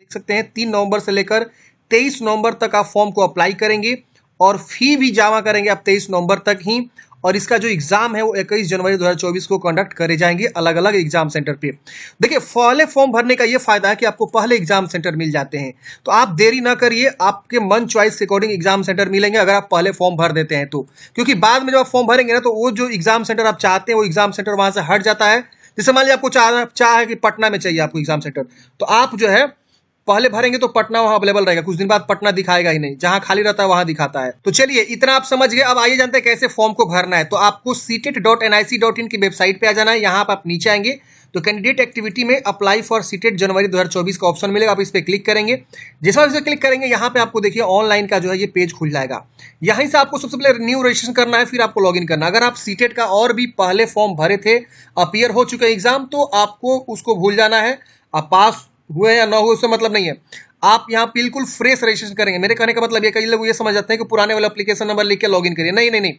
देख सकते हैं 3 नवंबर से लेकर 23 नवंबर तक आप फॉर्म को अप्लाई करेंगे और फी भी जमा करेंगे आप 23 नवंबर तक ही। और इसका जो एग्जाम है वो 21 जनवरी 2024 को कंडक्ट करे जाएंगे अलग अलग एग्जाम सेंटर पे। देखिए पहले फॉर्म भरने का ये फायदा है कि आपको पहले एग्जाम सेंटर मिल जाते हैं, तो आप देरी ना करिए, आपके मन चॉइस के अकॉर्डिंग एग्जाम सेंटर मिलेंगे अगर आप पहले फॉर्म भर देते हैं तो। क्योंकि बाद में जब आप फॉर्म भरेंगे ना तो वो जो एग्जाम सेंटर आप चाहते हैं वो एग्जाम सेंटर वहां से हट जाता है। जैसे मान लीजिए आपको चाह है कि पटना में चाहिए आपको एग्जाम सेंटर, तो आप जो है पहले भरेंगे तो पटना वहां अवेलेबल रहेगा, कुछ दिन बाद पटना दिखाएगा ही नहीं, जहां खाली रहता है वहां दिखाता है। तो चलिए इतना आप समझ गए। अब आइए जानते हैं कैसे फॉर्म को भरना है। तो आपको ctet.nic.in की वेबसाइट पे आ जाना है। यहाँ पर आप नीचे आएंगे तो कैंडिडेट एक्टिविटी में अप्लाई फॉर सीटेट जनवरी 2024 का ऑप्शन मिलेगा, आप इस पे क्लिक करेंगे। जैसे आप इस पे क्लिक करेंगे यहाँ पे आपको देखिए ऑनलाइन का जो है ये पेज खुल जाएगा। यहीं से आपको सबसे पहले न्यू रजिस्ट्रेशन करना है, फिर आपको लॉगिन करना है। अगर आप सीटेट का और भी पहले फॉर्म भरे थे, अपीयर हो चुके एग्जाम, तो आपको उसको भूल जाना है। आप पास हुए या ना हुए उससे मतलब नहीं है, आप यहाँ बिल्कुल फ्रेश रजिस्ट्रेशन करेंगे। मेरे कहने का मतलब ये, कई लोग ये समझ जाते हैं कि पुराने वाला एप्लीकेशन नंबर लिख के लॉगिन करिए, नहीं नहीं नहीं,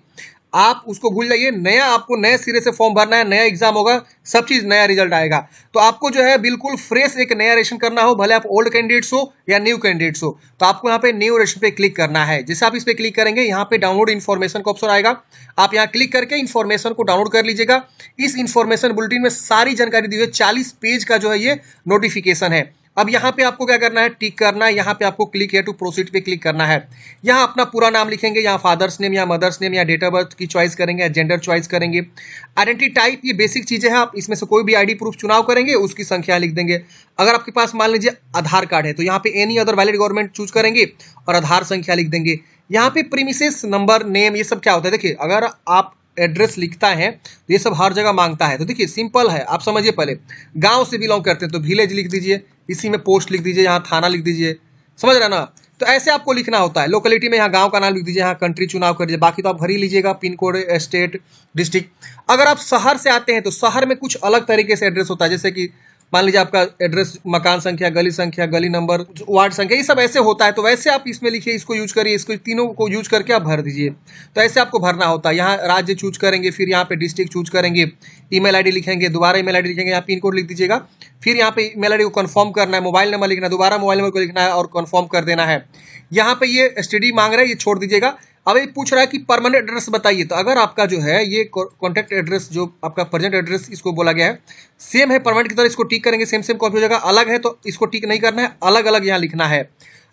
आप उसको भूल जाइए। नया आपको नए सिरे से फॉर्म भरना है, नया एग्जाम होगा, सब चीज नया रिजल्ट आएगा। तो आपको जो है बिल्कुल फ्रेश एक नया रजिस्ट्रेशन करना हो, भले आप ओल्ड कैंडिडेट्स हो या न्यू कैंडिडेट्स हो, तो आपको यहाँ पे न्यू रजिस्ट्रेशन पे क्लिक करना है। जैसे आप इस पे क्लिक करेंगे यहाँ पे डाउनलोड इन्फॉर्मेशन का ऑप्शन आएगा, आप यहाँ क्लिक करके इन्फॉर्मेशन को डाउनलोड कर लीजिएगा। इस इन्फॉर्मेशन बुलेटिन में सारी जानकारी दी हुई है, 40 पेज का जो है ये नोटिफिकेशन है। अब यहाँ पे आपको क्या करना है, टिक करना है। यहाँ पे आपको क्लिक है टू प्रोसीड पे क्लिक करना है। यहाँ अपना पूरा नाम लिखेंगे, यहाँ फादर्स नेम या मदर्स नेम या डेट ऑफ बर्थ की चॉइस करेंगे या जेंडर चॉइस करेंगे। आइडेंटिटी टाइप ये बेसिक चीजें हैं, आप इसमें से कोई भी आईडी प्रूफ चुनाव करेंगे, उसकी संख्या लिख देंगे। अगर आपके पास मान लीजिए आधार कार्ड है तो यहाँ पे any other valid government choose करेंगे और आधार संख्या लिख देंगे। यहाँ पे प्रीमिसेस नंबर नेम ये सब क्या होता है, देखिए अगर आप एड्रेस लिखता है तो ये सब हर जगह मांगता है। तो देखिए सिंपल है, आप समझिए, पहले गांव से बिलोंग करते हैं तो विलेज लिख दीजिए, इसी में पोस्ट लिख दीजिए, यहाँ थाना लिख दीजिए, समझ रहे ना। तो ऐसे आपको लिखना होता है। लोकेलिटी में यहाँ गांव का नाम लिख दीजिए, यहाँ कंट्री चुनाव कर दीजिए, बाकी तो आप भर ही लीजिएगा, पिन कोड, स्टेट, डिस्ट्रिक्ट। अगर आप शहर से आते हैं तो शहर में कुछ अलग तरीके से एड्रेस होता है, जैसे कि मान लीजिए आपका एड्रेस मकान संख्या, गली नंबर, वार्ड संख्या, ये सब ऐसे होता है। तो वैसे आप इसमें लिखिए, इसको यूज करिए, इसको तीनों को यूज करके आप भर दीजिए। तो ऐसे आपको भरना होता है। यहाँ राज्य चूज करेंगे, फिर यहाँ पे डिस्ट्रिक्ट चूज करेंगे, ईमेल आईडी लिखेंगे, दोबारा ईमेल आईडी लिखेंगे, यहाँ पिन कोड लिख दीजिएगा, फिर यहाँ पे ईमेल आईडी को कंफर्म करना है, मोबाइल नंबर लिखना है, दोबारा मोबाइल नंबर को लिखना है और कंफर्म कर देना है। यहाँ पे ये एसटीडी मांग रहा है, ये छोड़ दीजिएगा। अब ये पूछ रहा है कि परमानेंट एड्रेस बताइए। तो अगर आपका जो है ये कॉन्टैक्ट एड्रेस जो आपका प्रेजेंट एड्रेस इसको बोला गया है सेम है परमानेंट की तरह, इसको टिक करेंगे, सेम सेम कॉपी हो जाएगा। अलग है तो इसको टिक नहीं करना है, अलग अलग यहाँ लिखना है।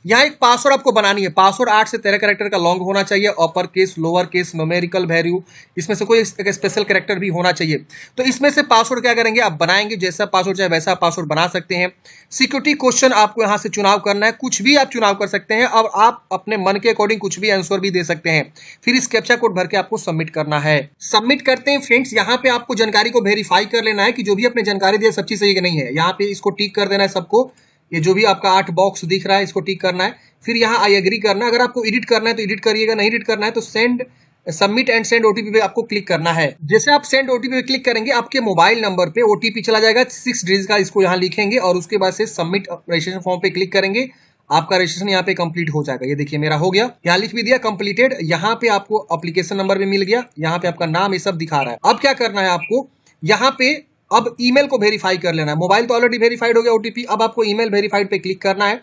यहाँ एक पासवर्ड आपको बनानी है, पासवर्ड 8 से 13 कैरेक्टर का लॉन्ग होना चाहिए, upper case, lower case, numerical value, इसमें से कोई एक स्पेशल कैरेक्टर भी होना चाहिए। तो इसमें से पासवर्ड क्या करेंगे, आप बनाएंगे, जैसा पासवर्ड चाहे वैसा पासवर्ड बना सकते हैं। सिक्योरिटी क्वेश्चन आपको यहाँ से चुनाव करना है, कुछ भी आप चुनाव कर सकते हैं और आप अपने मन के अकॉर्डिंग कुछ भी आंसर भी दे सकते हैं। फिर इस कैप्चा कोड भर के आपको सबमिट करना है। सबमिट करते हैं फ्रेंड्स, यहाँ पे आपको जानकारी को वेरीफाई कर लेना है कि जो भी आपने जानकारी दी है सब चीज सही है कि नहीं है। यहाँ पे इसको टिक कर देना है सबको, ये जो भी आपका 8 बॉक्स दिख रहा है इसको टिक करना है। फिर यहाँ आई एग्री करना है। अगर आपको एडिट करना है तो एडिट करिएगा, नहीं एडिट करना है तो send, submit and send OTP पे आपको क्लिक करना है। जैसे आप सेंड ओटीपी पे क्लिक करेंगे आपके मोबाइल नंबर पे ओटीपी चला जाएगा 6 डिजिट का, इसको यहाँ लिखेंगे और उसके बाद से सबमिट रजिस्ट्रेशन फॉर्म पे क्लिक करेंगे, आपका रजिस्ट्रेशन यहाँ पे कंप्लीट हो जाएगा। ये देखिए मेरा हो गया, यहाँ लिख भी दिया कंप्लीटेड। यहाँ पे आपको एप्लीकेशन नंबर भी मिल गया, यहाँ पे आपका नाम ये सब दिखा रहा है। अब क्या करना है आपको, यहाँ पे अब ईमेल को वेरीफाई कर लेना है। मोबाइल तो ऑलरेडी वेरीफाइड हो गया ओटीपी, अब आपको ईमेल वेरीफाइड पे क्लिक करना है।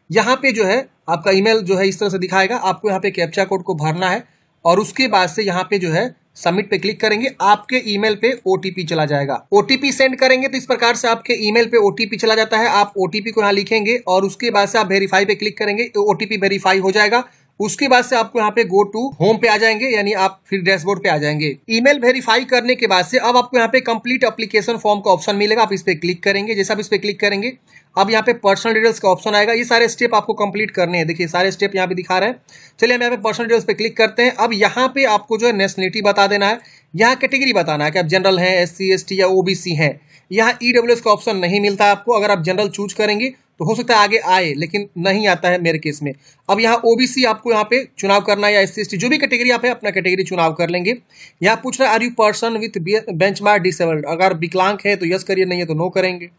यहाँ पे जो है आपका ईमेल जो है इस तरह से दिखाएगा, आपको यहाँ पे कैप्चा कोड को भरना है और उसके बाद से यहाँ पे जो है सबमिट पे क्लिक करेंगे, आपके ईमेल पे ओटीपी चला जाएगा। ओटीपी सेंड करेंगे तो इस प्रकार से आपके ईमेल पे ओटीपी चला जाता है। आप ओटीपी को यहाँ लिखेंगे और उसके बाद से आप वेरीफाई पे क्लिक करेंगे तो ओटीपी वेरीफाई हो जाएगा। उसके बाद से आपको यहाँ पे गो टू होम पे आ जाएंगे, यानी आप फिर डैशबोर्ड पे आ जाएंगे। ईमेल वेरीफाई करने के बाद से अब आपको यहाँ पे कंप्लीट एप्लीकेशन फॉर्म का ऑप्शन मिलेगा, आप इस पे क्लिक करेंगे। जैसे आप इस पे क्लिक करेंगे अब यहाँ पे पर्सनल डिटेल्स का ऑप्शन आएगा, ये सारे स्टेप आपको कंप्लीट करने हैं। देखिए सारे स्टेप यहाँ पे दिखा रहे हैं। चलिए हम यहाँ पे पर्सनल डिटेल्स पे क्लिक करते हैं। अब यहाँ पे आपको जो है नेशनलिटी बता देना है, यहाँ कैटेगरी बताना है कि आप जनरल हैं, एससी एसटी या ओबीसी हैं। यहाँ ईडब्ल्यूएस का ऑप्शन नहीं मिलता है आपको, अगर आप जनरल चूज करेंगे तो हो सकता है आगे आए, लेकिन नहीं आता है मेरे केस में। अब यहाँ ओबीसी आपको यहाँ पे चुनाव करना है या एससी एसटी, जो भी कैटेगरी आप है अपना कैटेगरी चुनाव कर लेंगे। यहाँ पूछ रहा है are you person with benchmark disabled, अगर विकलांग है तो यस करिए, नहीं है तो नो करेंगे।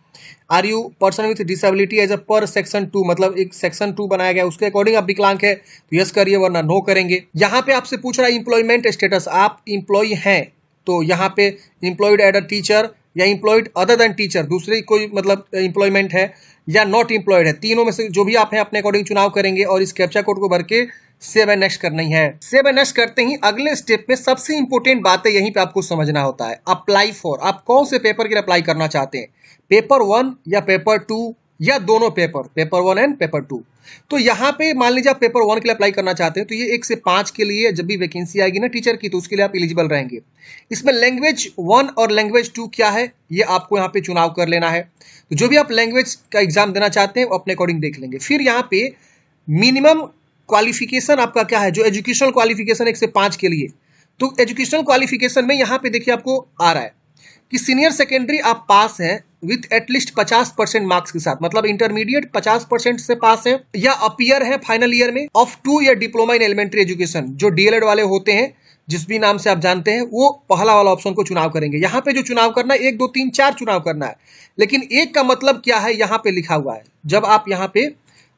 Are you person with disability as a per section 2, मतलब एक सेक्शन 2 बनाया गया उसके अकॉर्डिंग आप विकलांग है तो यस करिए वरना नो करेंगे। यहाँ पे आपसे पूछ रहा है एम्प्लॉयमेंट स्टेटस, आप एम्प्लॉय हैं तो यहाँ पे एम्प्लॉयड एज अ टीचर, या एम्प्लॉयड अदर देन टीचर, दूसरी कोई मतलब एम्प्लॉयमेंट है या नॉट एम्प्लॉयड है, तीनों में से जो भी आप हैं अपने अकॉर्डिंग चुनाव करेंगे और इस कैप्चा कोड को भर के सेव एंड नेक्स्ट करना ही है। सेव एंड नेक्स्ट करते ही अगले स्टेप में सबसे इंपॉर्टेंट बात है, यहीं पे आपको समझना होता है अप्लाई फॉर। आप कौन से पेपर के लिए अप्लाई करना चाहते हैं, पेपर 1 या पेपर 2 या दोनों पेपर 1 एंड पेपर 2। तो यहाँ पे मान लीजिए आप पेपर 1 के लिए अप्लाई करना चाहते हैं तो ये 1 से 5 के लिए जब भी वैकेंसी आएगी ना टीचर की, तो उसके लिए आप एलिजिबल रहेंगे। इसमें लैंग्वेज 1 और लैंग्वेज 2 क्या है ये आपको यहाँ पे चुनाव कर लेना है। तो जो भी आप लैंग्वेज का एग्जाम देना चाहते हैं वो अपने अकॉर्डिंग देख लेंगे। फिर यहाँ पे मिनिमम क्वालिफिकेशन आपका क्या है, जो एजुकेशनल क्वालिफिकेशन 1 से 5 के लिए, तो एजुकेशनल क्वालिफिकेशन में यहाँ पे देखिए आपको आ रहा है कि सीनियर सेकेंडरी आप पास हैं विथ एटलीस्ट 50% मार्क्स के साथ, मतलब इंटरमीडिएट 50% से पास है या अपीयर है फाइनल ईयर में of 2 year diploma in elementary education. जो डीएलएड वाले होते हैं जिस भी नाम से आप जानते हैं वो पहला वाला ऑप्शन को चुनाव करेंगे। यहाँ पे जो चुनाव करना है 1 2 3 4 चुनाव करना है, लेकिन एक का मतलब क्या है यहाँ पे लिखा हुआ है। जब आप यहाँ पे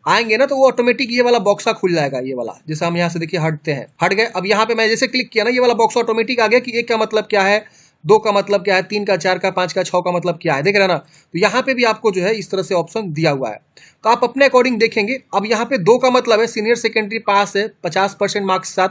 आएंगे ना तो वो ऑटोमेटिक ये वाला बॉक्सा खुल जाएगा, ये वाला जैसे हम यहाँ से देखिए हटते हैं, हट गए। अब यहाँ पे मैं जैसे क्लिक किया ना ये वाला बॉक्स ऑटोमेटिक आ गया कि 1 का मतलब क्या है, 2 का मतलब क्या है, 3 का, 4 का, 5 का, 6 का मतलब क्या है, देख रहे हैं ना। तो यहाँ पे भी आपको जो है इस तरह से ऑप्शन दिया हुआ है, तो आप अपने अकॉर्डिंग देखेंगे। अब यहाँ पे 2 का मतलब है सीनियर सेकेंडरी पास है 50% मार्क्स के साथ,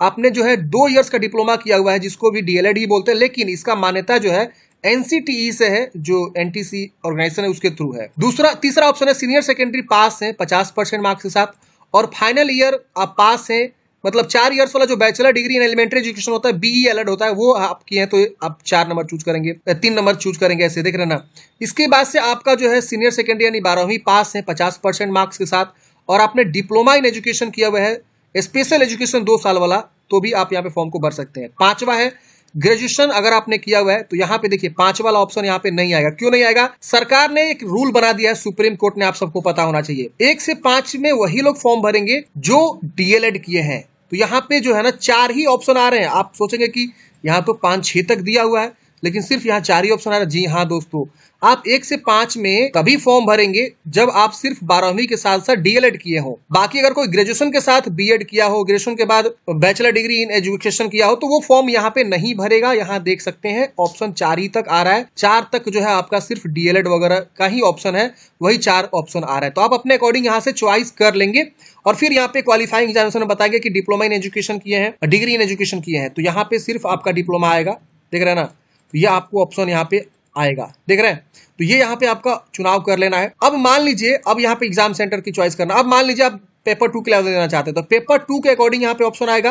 आपने जो है 2 इयर्स का डिप्लोमा किया हुआ है जिसको भी डीएलएड ही बोलते हैं, लेकिन इसका मान्यता जो है एनसीटीई से है, जो एनटीसी ऑर्गेनाइजेशन है उसके थ्रू है। तीसरा ऑप्शन है सीनियर सेकेंडरी पास है 50% मार्क्स के साथ और फाइनल ईयर आप पास है, मतलब 4 इयर्स वाला जो bachelor degree in elementary education होता है बीईएलएड होता है वो आप किए हैं तो आप 4 नंबर चूज करेंगे, 3 नंबर चूज करेंगे, ऐसे देख रहे ना। इसके बाद से आपका जो है सीनियर सेकेंडरी यानी 12वीं पास है 50% मार्क्स के साथ और आपने डिप्लोमा इन एजुकेशन किया हुआ है स्पेशल एजुकेशन 2 साल वाला, तो भी आप यहाँ पे फॉर्म को भर सकते हैं। 5वां है ग्रेजुएशन अगर आपने किया हुआ है, तो यहाँ पे देखिए 5 वाला ऑप्शन यहाँ पे नहीं आएगा। क्यों नहीं आएगा, सरकार ने एक रूल बना दिया है, सुप्रीम कोर्ट ने, आप सबको पता होना चाहिए। 1 से 5 में वही लोग फॉर्म भरेंगे जो डीएलएड किए हैं। तो यहाँ पे जो है ना 4 ही ऑप्शन आ रहे हैं। आप सोचेंगे कि यहाँ तो 5-6 तक दिया हुआ है, लेकिन सिर्फ यहाँ 4 ही ऑप्शन आ रहा है। जी हाँ दोस्तों, आप 1 से 5 में तभी फॉर्म भरेंगे जब आप सिर्फ 12वीं के साथ साथ डीएलएड किए हो। बाकी अगर कोई ग्रेजुएशन के साथ बीएड किया हो, ग्रेजुएशन के बाद बैचलर डिग्री इन एजुकेशन किया हो, तो वो फॉर्म यहाँ पे नहीं भरेगा। यहाँ देख सकते हैं ऑप्शन 4 ही तक आ रहा है। 4 तक जो है आपका सिर्फ डीएलएड वगैरह का ही ऑप्शन है, वही 4 ऑप्शन आ रहा है। तो आप अपने अकॉर्डिंग यहाँ से चॉइस कर लेंगे और फिर यहाँ पे क्वालिफाइंग एग्जामिनेशन में बताएंगे कि डिप्लोमा इन एजुकेशन किए हैं, डिग्री इन एजुकेशन किए हैं, तो यहाँ पे सिर्फ आपका डिप्लोमा आएगा, देख रहे हैं ना। तो ये आपको ऑप्शन यहाँ पे आएगा, देख रहे हैं। तो ये यहाँ पे आपका चुनाव कर लेना है। अब मान लीजिए, अब यहाँ पे एग्जाम सेंटर की चॉइस करना। अब मान लीजिए आप पेपर 2 के लिए देना चाहते हैं, तो पेपर 2 के अकॉर्डिंग यहाँ पे ऑप्शन आएगा।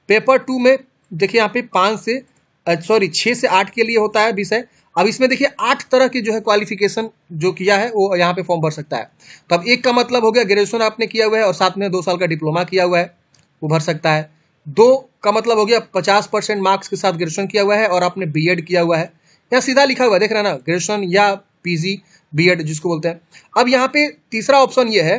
पेपर 2 में देखिए यहाँ पे 6 से 8 के लिए होता है विषय। अब इसमें देखिए 8 तरह की जो है क्वालिफिकेशन जो किया है वो यहाँ पे फॉर्म भर सकता है। तो अब 1 का मतलब हो गया ग्रेजुएशन आपने किया हुआ है और साथ में 2 साल का डिप्लोमा किया हुआ है, वो भर सकता है। 2 का मतलब हो गया 50% मार्क्स के साथ ग्रेजुएशन किया हुआ है और आपने बीएड किया हुआ है, यहाँ सीधा लिखा हुआ है, देख रहे हैं ना, ग्रेजुएशन या पीजी बीएड जिसको बोलते हैं। अब यहाँ पे तीसरा ऑप्शन ये है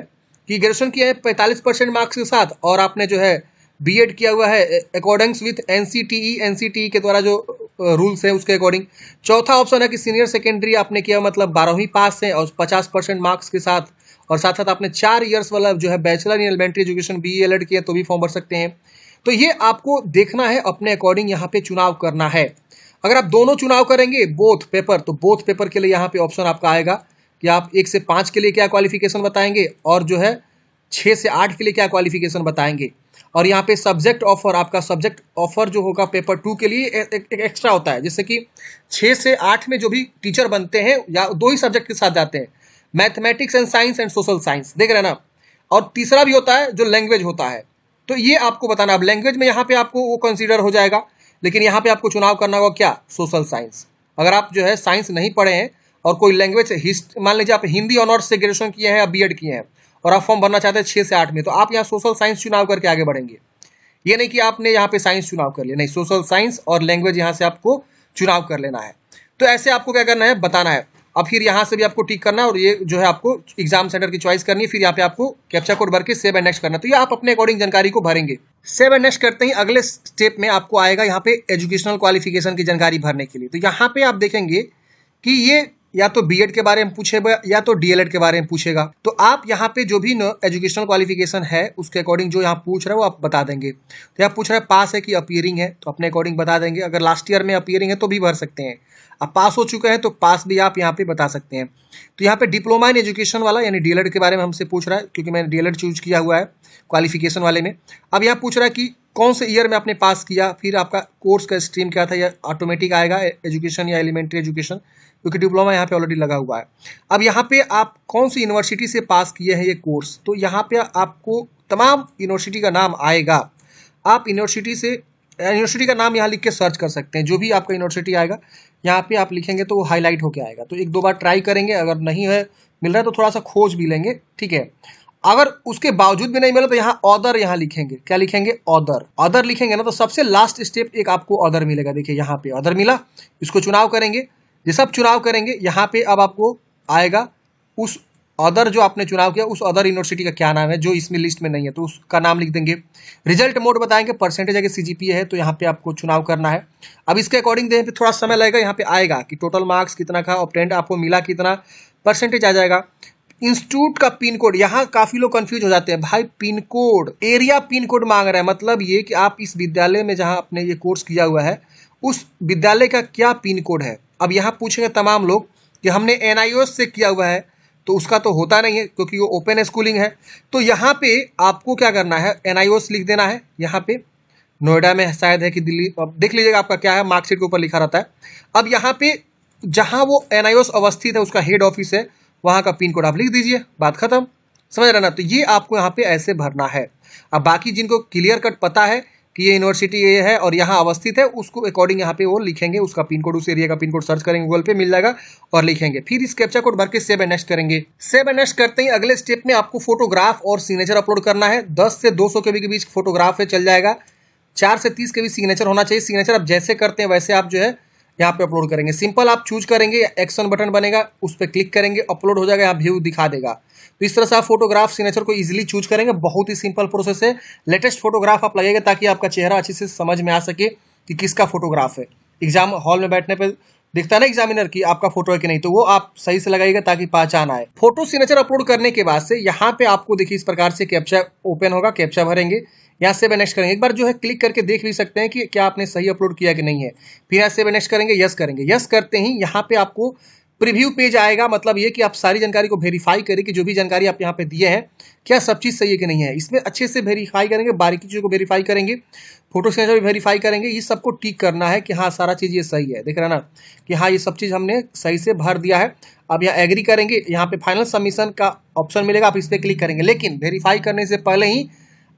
कि ग्रेजुएशन किया है 45% मार्क्स के साथ और आपने जो है बीएड किया हुआ है अकॉर्डिंग्स विथ एनसीटीई के द्वारा जो रूल्स है उसके अकॉर्डिंग। चौथा ऑप्शन है कि सीनियर सेकेंडरी आपने किया मतलब 12वीं पास है और 50% मार्क्स के साथ, और साथ साथ आपने 4 इयर्स वाला जो है bachelor in elementary education BElEd किया तो भी फॉर्म भर सकते हैं। तो ये आपको देखना है, अपने अकॉर्डिंग यहाँ पे चुनाव करना है। अगर आप दोनों चुनाव करेंगे बोथ पेपर, तो बोथ पेपर के लिए यहाँ पे ऑप्शन आपका आएगा कि आप 1 से 5 के लिए क्या क्वालिफिकेशन बताएंगे और जो है 6 से 8 के लिए क्या क्वालिफिकेशन बताएंगे। और यहाँ पे सब्जेक्ट ऑफर, आपका सब्जेक्ट ऑफर जो होगा पेपर 2 के लिए एक एक्स्ट्रा होता है, जैसे कि 6 से 8 में जो भी टीचर बनते हैं या 2 ही सब्जेक्ट के साथ जाते हैं, mathematics and science and social science, देख रहे हैं ना। और तीसरा भी होता है जो लैंग्वेज होता है, तो ये आपको बताना। अब लैंग्वेज में यहाँ पे आपको वो कंसीडर हो जाएगा, लेकिन यहाँ पे आपको चुनाव करना होगा क्या, सोशल साइंस। अगर आप जो है साइंस नहीं पढ़े हैं और कोई लैंग्वेज मान लीजिए आप हिंदी ऑनर्स से ग्रेजुएशन किए हैं या बीएड किए हैं और आप फॉर्म भरना चाहते हैं 6 से 8 में, तो आप यहाँ सोशल साइंस चुनाव करके आगे बढ़ेंगे। ये नहीं कि आपने यहाँ पे साइंस चुनाव कर लिया, नहीं, सोशल साइंस और लैंग्वेज यहाँ से आपको चुनाव कर लेना है। तो ऐसे आपको क्या करना है, बताना है। अब फिर यहाँ से भी आपको टिक करना है और ये जो है आपको एग्जाम सेंटर की चॉइस करनी है। फिर यहाँ पे आपको कैप्चा कोड भर के सेव एंड नेक्स्ट करना है। तो ये आप अपने अकॉर्डिंग जानकारी को भरेंगे। सेव एंड नेक्स्ट करते ही अगले स्टेप में आपको आएगा यहाँ पे एजुकेशनल क्वालिफिकेशन की जानकारी भरने के लिए। तो यहाँ पे आप देखेंगे कि ये या तो बीएड के बारे में पूछेगा या तो डीएलएड के बारे में पूछेगा। तो आप यहाँ पे जो भी एजुकेशनल क्वालिफिकेशन है उसके अकॉर्डिंग जो यहाँ पूछ रहा है वो आप बता देंगे। तो यहाँ पूछ रहा है पास है कि अपीयरिंग है, तो अपने अकॉर्डिंग बता देंगे। अगर लास्ट ईयर में अपीयरिंग है तो भी भर सकते हैं। अब पास हो चुके हैं तो पास भी आप यहाँ पे बता सकते हैं। तो यहाँ पे डिप्लोमा इन एजुकेशन वाला यानी डीएलएड के बारे में हमसे पूछ रहा है, क्योंकि मैंने डीएलएड चूज किया हुआ है क्वालिफिकेशन वाले में। अब यहाँ पूछ रहा है कि कौन से ईयर में आपने पास किया, फिर आपका कोर्स का स्ट्रीम क्या था, या ऑटोमेटिक आएगा एजुकेशन या एलिमेंट्री एजुकेशन, क्योंकि डिप्लोमा यहाँ पे ऑलरेडी लगा हुआ है। अब यहाँ पे आप कौन सी यूनिवर्सिटी से पास किए हैं ये कोर्स, तो यहाँ पे आपको तमाम यूनिवर्सिटी का नाम आएगा। आप यूनिवर्सिटी का नाम यहाँ लिख के सर्च कर सकते हैं। जो भी आपका यूनिवर्सिटी आएगा यहाँ पे आप लिखेंगे तो वो हाईलाइट होके आएगा। तो एक दो बार ट्राई करेंगे, अगर नहीं है मिल रहा है तो थोड़ा सा खोज भी लेंगे, ठीक है। अगर उसके बावजूद भी नहीं मिला तो यहाँ ऑदर यहाँ लिखेंगे। क्या लिखेंगे? ऑदर लिखेंगे ना, तो सबसे लास्ट स्टेप एक आपको ऑदर मिलेगा। देखिए यहाँ पे ऑदर मिला, इसको चुनाव करेंगे। ये सब चुनाव करेंगे, यहाँ पे अब आपको आएगा उस अदर जो आपने चुनाव किया उस अदर यूनिवर्सिटी का क्या नाम है, जो इसमें लिस्ट में नहीं है तो उसका नाम लिख देंगे। रिजल्ट मोड बताएंगे, परसेंटेज अगर सीजीपीए है तो यहाँ पे आपको चुनाव करना है। अब इसके अकॉर्डिंग देने पे थोड़ा समय लगेगा, यहाँ पे आएगा कि टोटल मार्क्स कितना का, ऑब्टेंड आपको मिला कितना, परसेंटेज आ जाएगा। इंस्टीट्यूट का पिन कोड, यहाँ काफी लोग कंफ्यूज हो जाते हैं, भाई pin code, area pin code मांग रहा है। मतलब ये कि आप इस विद्यालय में जहाँ आपने ये कोर्स किया हुआ है उस विद्यालय का क्या पिन कोड है। अब यहाँ पूछेंगे तमाम लोग कि हमने एनआईओएस से किया हुआ है, तो उसका तो होता नहीं है क्योंकि वो ओपन स्कूलिंग है। तो यहाँ पे आपको क्या करना है, एनआईओएस लिख देना है। यहाँ पे नोएडा में शायद है कि दिल्ली, अब देख लीजिएगा आपका क्या है, मार्कशीट के ऊपर लिखा रहता है। अब यहाँ पे जहाँ वो एनआईओएस अवस्थित है उसका हेड ऑफिस है, वहाँ का पिन कोड आप लिख दीजिए, बात खत्म। समझ रहे ना? तो ये आपको यहाँ पे ऐसे भरना है। अब बाकी जिनको क्लियर कट पता है कि ये यूनिवर्सिटी ये है और यहाँ अवस्थित है, उसको अकॉर्डिंग यहाँ पे वो लिखेंगे उसका पिन कोड, उस एरिया का पिन कोड सर्च करेंगे गूगल पे मिल जाएगा और लिखेंगे। फिर इस कैप्चा कोड भर के सेव एंड नेक्स्ट करेंगे। सेव एंड नेक्स्ट करते ही अगले स्टेप में आपको फोटोग्राफ और सिग्नेचर अपलोड करना है। 10 से 200 के बीच फोटोग्राफ है, चल जाएगा। 4 से 30 के बीच सिग्नेचर होना चाहिए। सिग्नेचर आप जैसे करते हैं वैसे आप जो है यहाँ पे अपलोड करेंगे। सिंपल आप चूज करेंगे, एक्शन बटन बनेगा, उस पर क्लिक करेंगे, अपलोड हो जाएगा, यहाँ व्यू दिखा देगा। तो इस तरह से आप फोटोग्राफ सिग्नेचर को इजीली चूज करेंगे। बहुत ही सिंपल प्रोसेस है। लेटेस्ट फोटोग्राफ आप लगेगा ताकि आपका चेहरा अच्छे से समझ में आ सके कि किसका फोटोग्राफ है। एग्जाम हॉल में बैठने पर दिखता है ना एग्जामिनर की आपका फोटो है कि नहीं, तो वो आप सही से लगाइएगा ताकि पहचान आए। फोटो सिग्नेचर अपलोड करने के बाद से यहाँ पे आपको देखिए इस प्रकार से कैप्चा ओपन होगा, कैप्चा भरेंगे, यहाँ से नेक्स्ट करेंगे। एक बार जो है क्लिक करके देख भी सकते हैं कि क्या आपने सही अपलोड किया कि नहीं है। फिर यहाँ से नेक्स्ट करेंगे, यस करेंगे। यस करते ही यहाँ पे आपको प्रीव्यू पेज आएगा। मतलब ये कि आप सारी जानकारी को वेरीफाई करें कि जो भी जानकारी आप यहाँ पे दिए हैं क्या सब चीज़ सही है कि नहीं है। इसमें अच्छे से वेरीफाई करेंगे, बारीकी चीज़ों को वेरीफाई करेंगे, फोटो सिग्नेचर भी वेरीफाई करेंगे। ये सबको टिक करना है कि हाँ सारा चीज़ ये सही है। देख रहे हैं ना कि हाँ ये सब चीज़ हमने सही से भर दिया है। अब यहाँ एग्री करेंगे, यहाँ पे फाइनल सबमिशन का ऑप्शन मिलेगा, आप इस पर क्लिक करेंगे। लेकिन वेरीफाई करने से पहले ही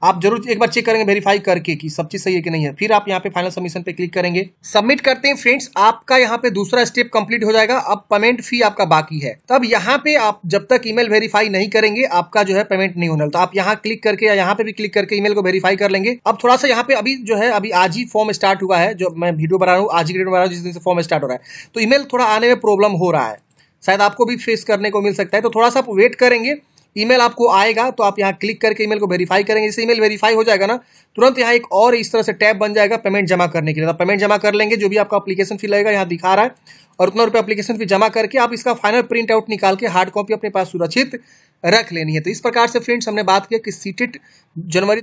आप जरूर एक बार चेक करेंगे वेरीफाई करके कि सब चीज सही है कि नहीं है। फिर आप यहाँ पे फाइनल सबमिशन पे क्लिक करेंगे, सबमिट करते हैं। फ्रेंड्स आपका यहाँ पे दूसरा स्टेप कंप्लीट हो जाएगा। अब पेमेंट फी आपका बाकी है। तब यहाँ पे आप जब तक ईमेल वेरीफाई नहीं करेंगे आपका जो है पेमेंट नहीं होने। तो आप यहाँ क्लिक करके या यहाँ पे भी क्लिक करके ईमेल को वेरीफाई कर लेंगे। अब थोड़ा सा यहाँ पे अभी जो है अभी आज ही फॉर्म स्टार्ट हुआ है, जो मैं वीडियो बना रहा हूँ आज ही डेट में बना रहा हूँ, जिस दिन से फॉर्म स्टार्ट हो रहा है, तो ईमेल थोड़ा आने में प्रॉब्लम हो रहा है, शायद आपको भी फेस करने को मिल सकता है। तो थोड़ा सा आप वेट करेंगे, ईमेल आपको आएगा तो आप यहाँ क्लिक करके ईमेल को वेरीफाई करेंगे। जैसे ईमेल वेरीफाई हो जाएगा ना, तुरंत यहाँ एक और इस तरह से टैब बन जाएगा पेमेंट जमा करने के लिए। तो पेमेंट जमा कर लेंगे, जो भी आपका एप्लीकेशन फी लगेगा यहाँ दिखा रहा है, और उतना रुपये एप्लीकेशन फी जमा करके आप इसका फाइनल प्रिंट आउट निकाल के हार्ड कॉपी अपने पास सुरक्षित रख लेनी है। तो इस प्रकार से फ्रेंड्स हमने बात किया कि सीटेट जनवरी